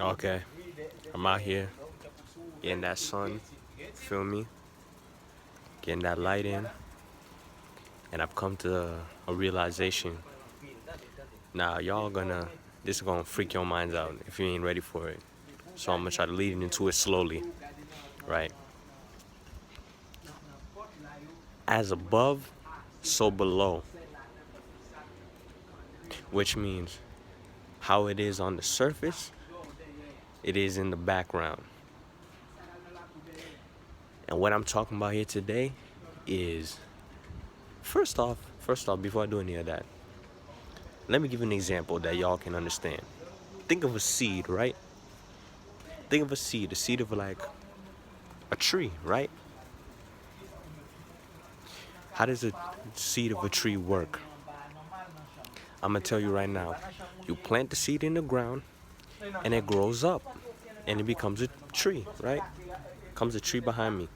Okay, I'm out here getting that sun, feel me? Getting that light in, and I've come to a realization. Now, this is gonna freak your minds out if you ain't ready for it. So I'm gonna try to lead into it slowly, right? As above, so below, which means how it is on the surface, it is in the background. And what I'm talking about here today is first off, before I do any of that, let me give you an example that y'all can understand. Think of a seed, right? Think of a seed of like a tree, right? How does a seed of a tree work? I'm gonna tell you right now. You plant the seed in the ground and it grows up and it becomes a tree, right? Comes a tree behind me.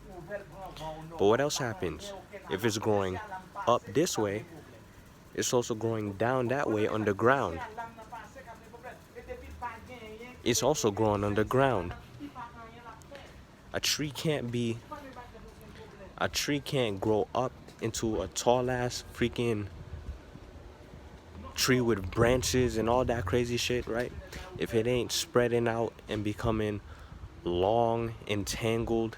But what else happens? If it's growing up this way, it's also growing down that way underground. It's also growing underground. A tree can't be a tree can't grow up into a tall ass freaking tree with branches and all that crazy shit, right? If it ain't spreading out and becoming long, entangled,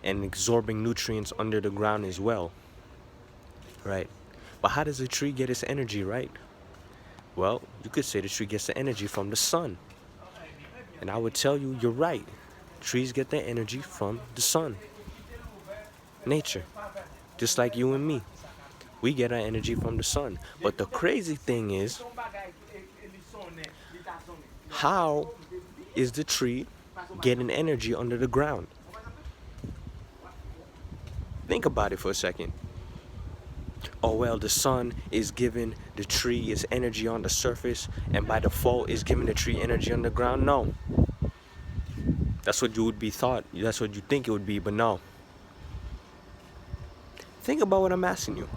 and absorbing nutrients under the ground as well, right? But how does a tree get its energy, right? Well, you could say the tree gets the energy from the sun. And I would tell you, you're right. Trees get their energy from the sun, nature, just like you and me. We get our energy from the sun. But the crazy thing is, how is the tree getting energy under the ground? Think about it for a second. Oh well, the sun is giving the tree its energy on the surface, and by default is giving the tree energy on the ground. No, that's what you would be thought. That's what you think it would be, but no. Think about what I'm asking you.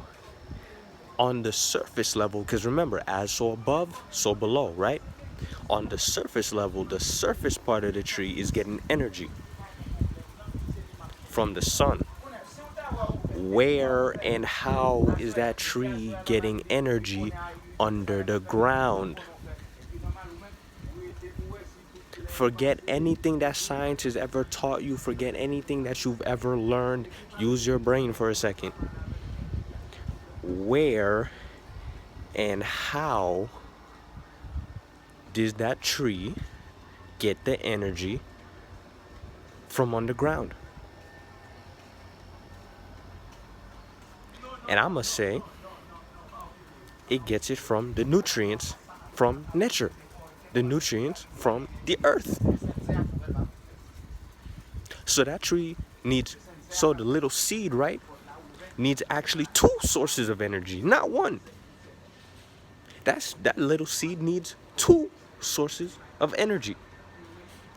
On the surface level, because remember, as so above, so below, right? On the surface level, the surface part of the tree is getting energy from the sun. Where and how is that tree getting energy under the ground? Forget anything that science has ever taught you. Forget anything that you've ever learned. Use your brain for a second. Where and how does that tree get the energy from underground? And I must say, it gets it from the nutrients from nature, the nutrients from the earth. So that tree needs, so the little seed, right, needs actually two sources of energy, not one. That little seed needs two sources of energy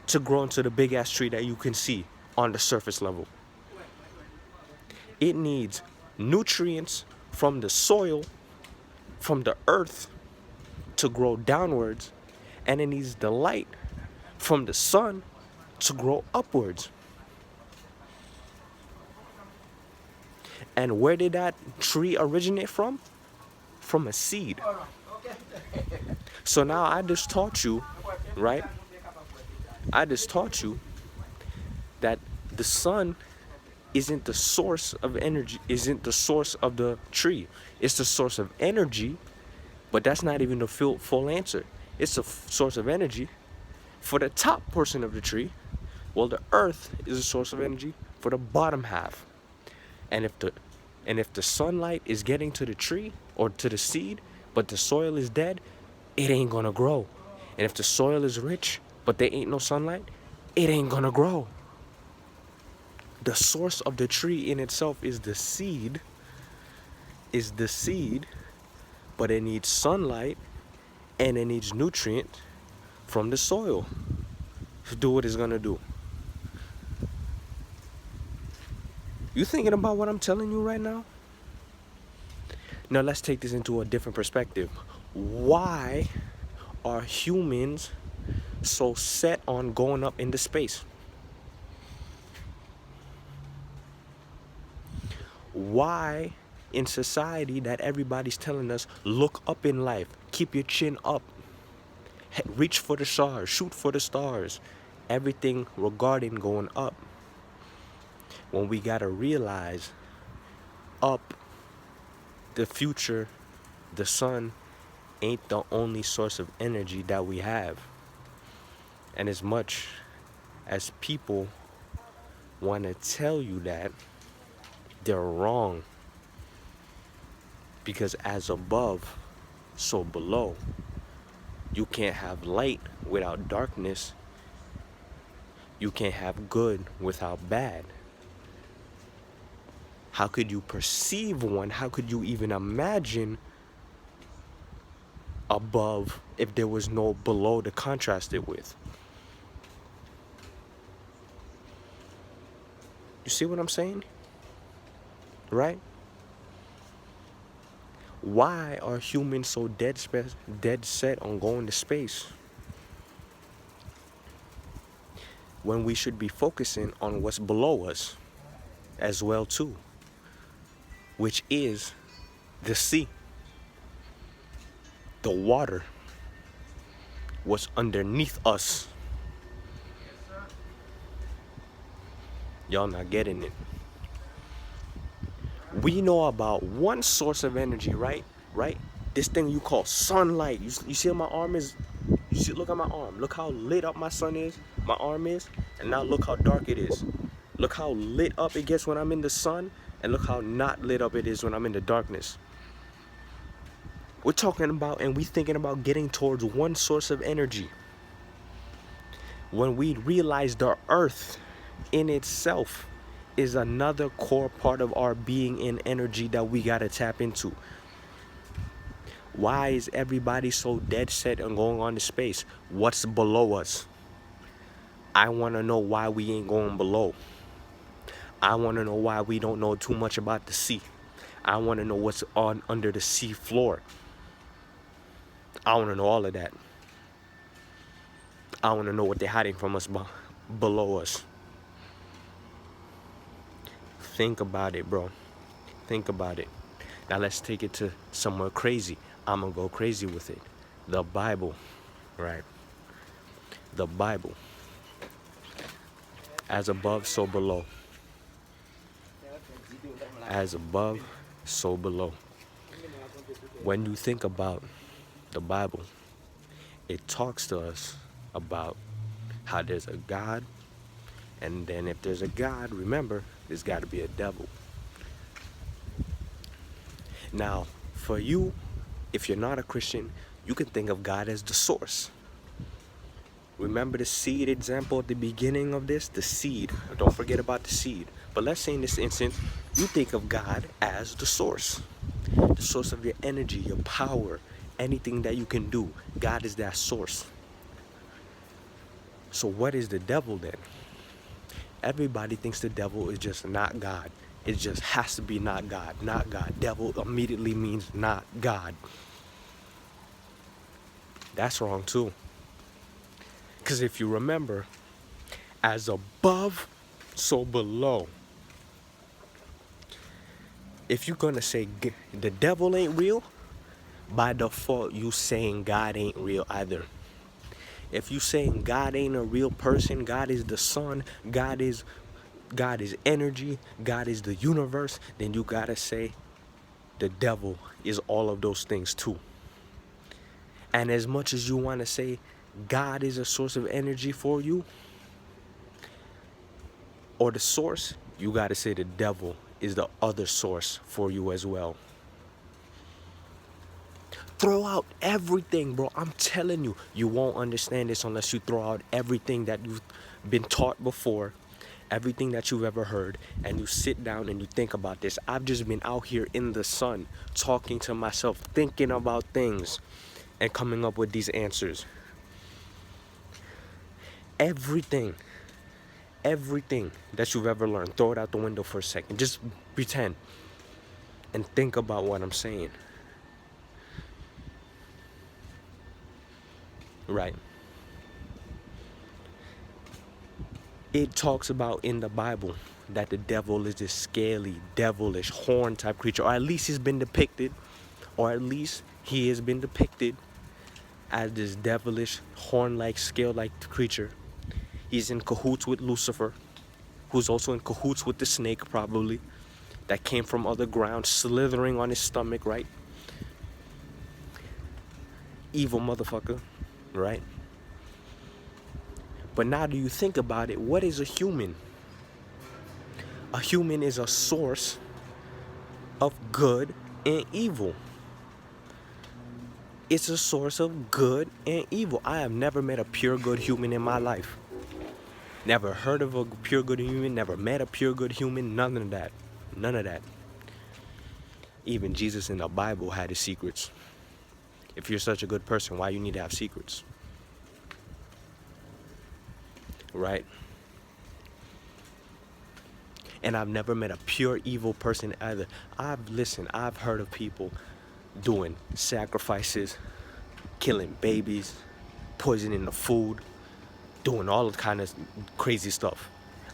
to grow into the big ass tree that you can see on the surface level. It needs nutrients from the soil, from the earth, to grow downwards, and it needs the light from the sun to grow upwards. And where did that tree originate from? From a seed. So now I just taught you, right? I just taught you that the sun isn't the source of energy, isn't the source of the tree. It's the source of energy, but that's not even the full answer. It's a source of energy for the top portion of the tree, while the earth is a source of energy for the bottom half. And if the sunlight is getting to the tree or to the seed, but the soil is dead, it ain't gonna grow. And if the soil is rich, but there ain't no sunlight, it ain't gonna grow. The source of the tree in itself is the seed, but it needs sunlight and it needs nutrient from the soil to do what it's gonna do. You thinking about what I'm telling you right now? Now let's take this into a different perspective. Why are humans so set on going up into space? Why in society that everybody's telling us, look up in life, keep your chin up, reach for the stars, shoot for the stars, everything regarding going up, when we gotta realize up, the future, the sun ain't the only source of energy that we have. And as much as people want to tell you that, they're wrong. Because as above, so below. You can't have light without darkness. You can't have good without bad. How could you perceive one? How could you even imagine above if there was no below to contrast it with? You see what I'm saying? Right? Why are humans so dead set on going to space when we should be focusing on what's below us as well too, which is the sea, the water, what's underneath us? Y'all not getting it. We know about one source of energy, right? This thing you call sunlight. You see how my arm is? You see, look at my arm. Look how lit up my arm is, and now look how dark it is. Look how lit up it gets when I'm in the sun, and look how not lit up it is when I'm in the darkness. We're talking about, and we thinking about getting towards one source of energy. When we realize the earth in itself is another core part of our being and energy that we gotta tap into. Why is everybody so dead set on going on to space? What's below us? I wanna know why we ain't going below. I wanna know why we don't know too much about the sea. I wanna know what's on under the sea floor. I wanna know all of that. I wanna know what they're hiding from us below us. Think about it, bro. Think about it. Now let's take it to somewhere crazy. I'm gonna go crazy with it. The Bible, right? The Bible. As above, so below. As above, so below. When you think about the Bible, it talks to us about how there's a God, and then if there's a God, remember, there's got to be a devil. Now, for you, if you're not a Christian, you can think of God as the source. Remember the seed example at the beginning of this? The seed. Don't forget about the seed. But let's say in this instance, you think of God as the source. The source of your energy, your power, anything that you can do. God is that source. So what is the devil then? Everybody thinks the devil is just not God. It just has to be not God, not God. Devil immediately means not God. That's wrong too. Because if you remember, as above, so below. If you're going to say the devil ain't real, by default, you saying God ain't real either. If you saying God ain't a real person, God is the sun, God is energy, God is the universe, then you gotta say the devil is all of those things too. And as much as you want to say God is a source of energy for you, or the source, you gotta say the devil is the other source for you as well. Throw out everything, bro. I'm telling you, you won't understand this unless you throw out everything that you've been taught before, everything that you've ever heard, and you sit down and you think about this. I've just been out here in the sun, talking to myself, thinking about things, and coming up with these answers. Everything that you've ever learned, throw it out the window for a second. Just pretend and think about what I'm saying. Right. It talks about in the Bible that the devil is this scaly, devilish, horn type creature, or at least he's been depicted, or at least he has been depicted as this devilish, horn-like, scale-like creature. He's in cahoots with Lucifer, who's also in cahoots with the snake, probably, that came from other ground, slithering on his stomach, right? Evil motherfucker, right? But now do you think about it, what is a human? A human is a source of good and evil. It's a source of good and evil. I have never met a pure good human in my life. Never heard of a pure good human, never met a pure good human, none of that. None of that. Even Jesus in the Bible had his secrets. If you're such a good person, why you need to have secrets? Right? And I've never met a pure evil person either. I've heard of people doing sacrifices, killing babies, poisoning the food, doing all kind of crazy stuff.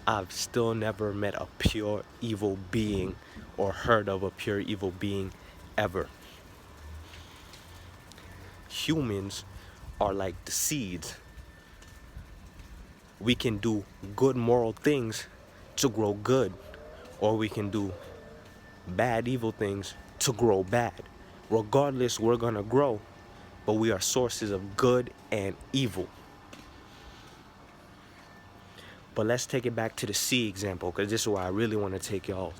I've still never met a pure evil being or heard of a pure evil being ever. Humans are like the seeds. We can do good moral things to grow good, or we can do bad evil things to grow bad. Regardless, we're gonna grow, but we are sources of good and evil. But let's take it back to the sea example, because this is where I really want to take y'all.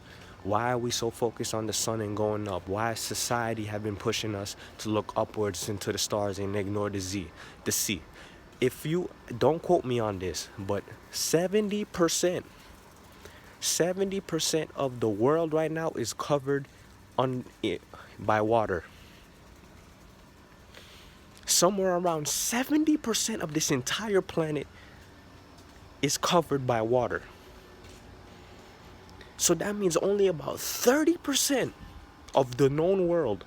Why are we so focused on the sun and going up? Why has society have been pushing us to look upwards into the stars and ignore the sea? If you, don't quote me on this, but 70% of the world right now is covered by water. Somewhere around 70% of this entire planet is covered by water. So that means only about 30% of the known world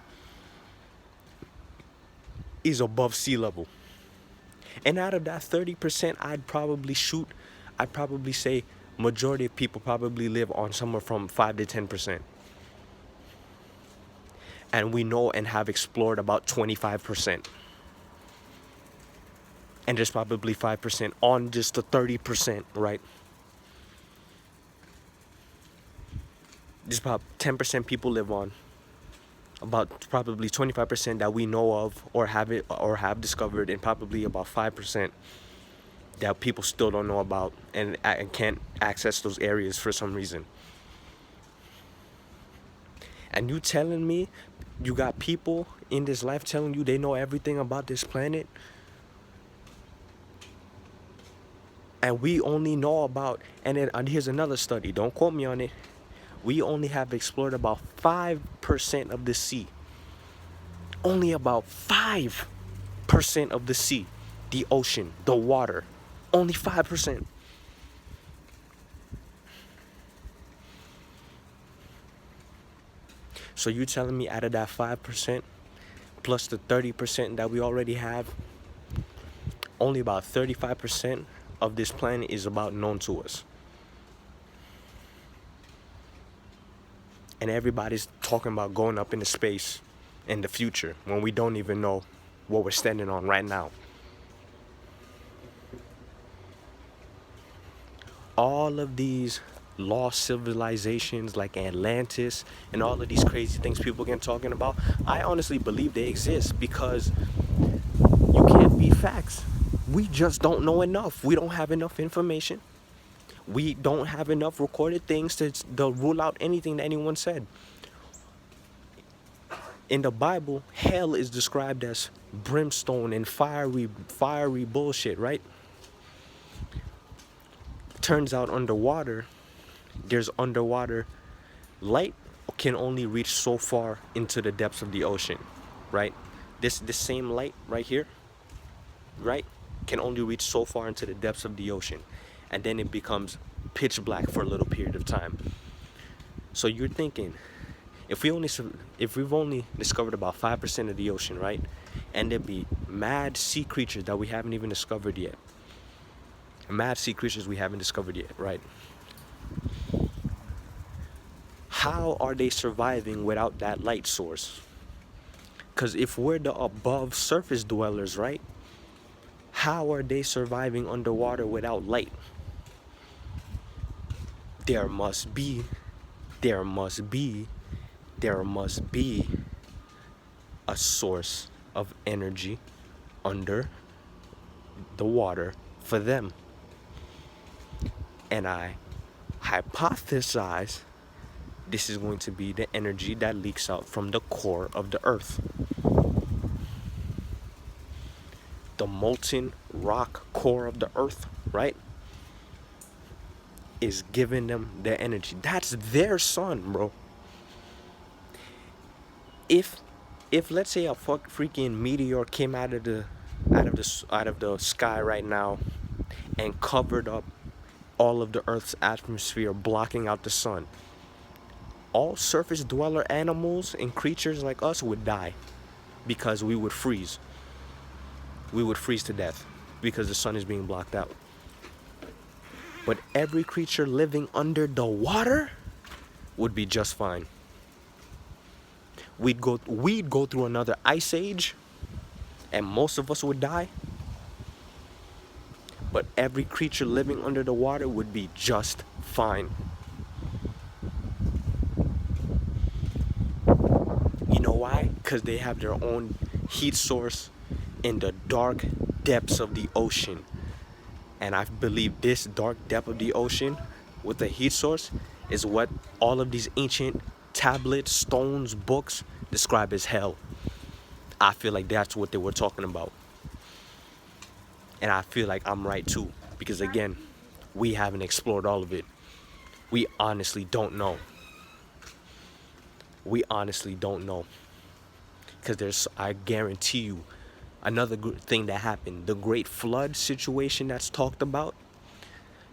is above sea level. And out of that 30%, I'd probably say majority of people probably live on somewhere from 5 to 10%. And we know and have explored about 25%. And there's probably 5% on just the 30%, right? Just about 10% people live on. About probably 25% that we know of or have discovered, and probably about 5% that people still don't know about and can't access those areas for some reason. And you telling me you got people in this life telling you they know everything about this planet? And we only know about, and here's another study, don't quote me on it. We only have explored about 5% of the sea. Only about 5% of the sea, the ocean, the water. Only 5%. So you telling me out of that 5% plus the 30% that we already have, only about 35% of this planet is about known to us. And everybody's talking about going up into space in the future when we don't even know what we're standing on right now. All of these lost civilizations like Atlantis and all of these crazy things people get talking about, I honestly believe they exist because you can't beat facts. We just don't know enough. We don't have enough information. We don't have enough recorded things to rule out anything that anyone said. In the Bible, hell is described as brimstone and fiery bullshit, right? Turns out underwater, there's underwater light can only reach so far into the depths of the ocean, right? This same light right here, right, can only reach so far into the depths of the ocean, and then it becomes pitch black for a little period of time. So you're thinking, if we've only discovered about 5% of the ocean, right, and there'd be mad sea creatures that we haven't even discovered yet, Mad sea creatures we haven't discovered yet, right? How are they surviving without that light source? Because if we're the above surface dwellers, right? How are they surviving underwater without light? There must be, there must be, there must be a source of energy under the water for them. And I hypothesize this is going to be the energy that leaks out from the core of the earth. The molten rock core of the earth, right, is giving them the energy. That's their sun, bro. If let's say a freaking meteor came out of the sky right now and covered up all of the earth's atmosphere, blocking out the sun, all surface dweller animals and creatures like us would die, because we would freeze. We would freeze to death because the sun is being blocked out. But every creature living under the water would be just fine. We'd go through another ice age, and most of us would die. But every creature living under the water would be just fine. You know why? Because they have their own heat source in the dark depths of the ocean. And I believe this dark depth of the ocean with the heat source is what all of these ancient tablets, stones, books describe as hell. I feel like that's what they were talking about. And I feel like I'm right too, because again, we haven't explored all of it. We honestly don't know. We honestly don't know. Because I guarantee you, another thing that happened, the Great Flood situation that's talked about,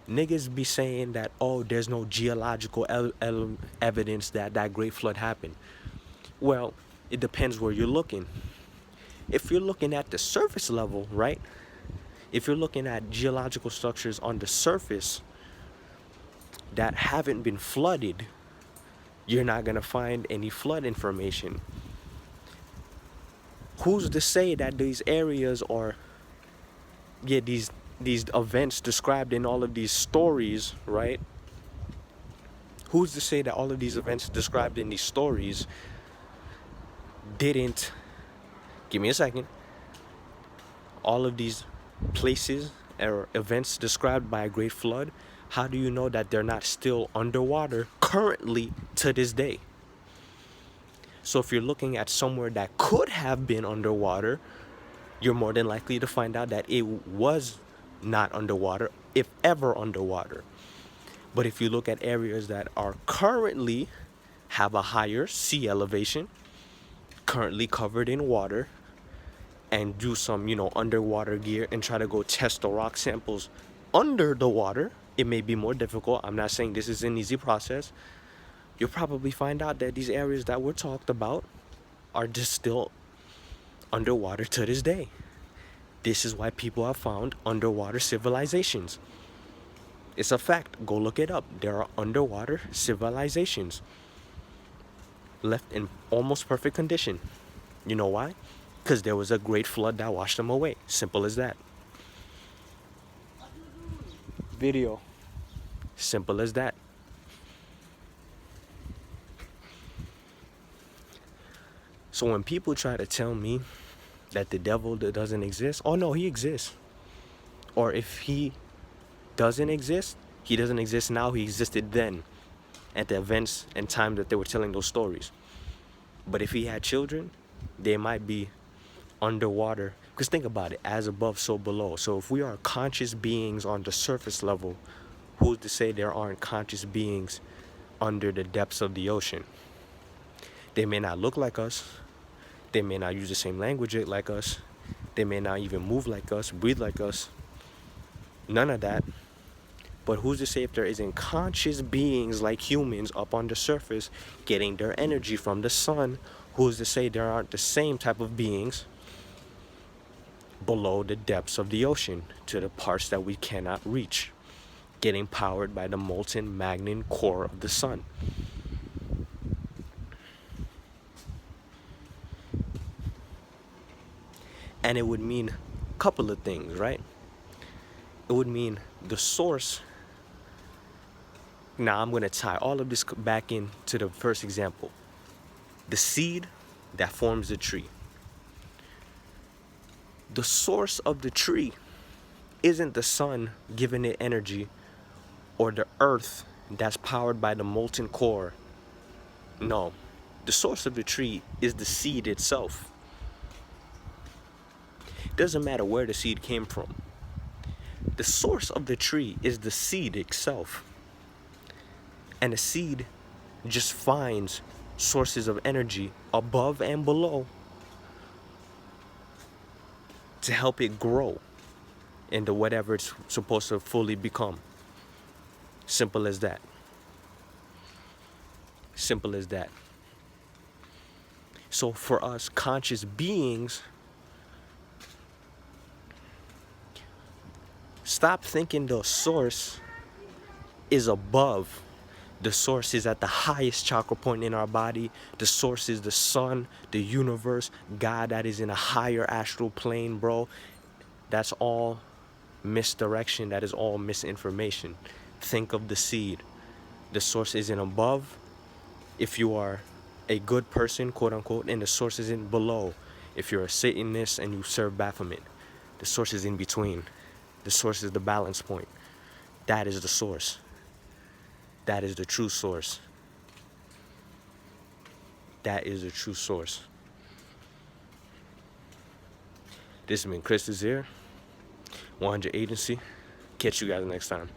niggas be saying that, oh, there's no geological evidence that Great Flood happened. Well, it depends where you're looking. If you're looking at the surface level, right? If you're looking at geological structures on the surface that haven't been flooded, you're not gonna find any flood information. Who's to say that these areas are, these events described in all of these stories, right? Who's to say that all of these events described in these stories didn't, give me a second, all of these places or events described by a great flood, how do you know that they're not still underwater currently to this day? So if you're looking at somewhere that could have been underwater, you're more than likely to find out that it was not underwater, if ever underwater. But if you look at areas that are currently have a higher sea elevation, currently covered in water, and do some, underwater gear and try to go test the rock samples under the water, it may be more difficult. I'm not saying this is an easy process. You'll probably find out that these areas that were talked about are just still underwater to this day. This is why people have found underwater civilizations. It's a fact. Go look it up. There are underwater civilizations left in almost perfect condition. You know why? Because there was a great flood that washed them away. Simple as that. Video. Simple as that. So when people try to tell me that the devil doesn't exist, oh no, he exists. Or if he doesn't exist, he doesn't exist now, he existed then at the events and time that they were telling those stories. But if he had children, they might be underwater. Because think about it, as above, so below. So if we are conscious beings on the surface level, who's to say there aren't conscious beings under the depths of the ocean? They may not look like us. They may not use the same language like us. They may not even move like us, breathe like us. None of that. But who's to say if there isn't conscious beings like humans up on the surface getting their energy from the sun? Who's to say there aren't the same type of beings below the depths of the ocean to the parts that we cannot reach, getting powered by the molten magnet core of the sun. And it would mean a couple of things, right? It would mean the source. Now I'm going to tie all of this back into the first example. The seed that forms the tree. The source of the tree isn't the sun giving it energy or the earth that's powered by the molten core. No, the source of the tree is the seed itself. It doesn't matter where the seed came from. The source of the tree is the seed itself. And the seed just finds sources of energy above and below to help it grow into whatever it's supposed to fully become. Simple as that. Simple as that. So for us conscious beings, stop thinking the source is above. The source is at the highest chakra point in our body. The source is the sun, the universe, God that is in a higher astral plane, bro. That's all misdirection. That is all misinformation. Think of the seed. The source isn't above if you are a good person, quote unquote, and the source isn't below if you're a Satanist and you serve Baphomet. The source is in between. The source is the balance point. That is the source. That is the true source. That is the true source. This has been Chris Desir, 100 Agency. Catch you guys next time.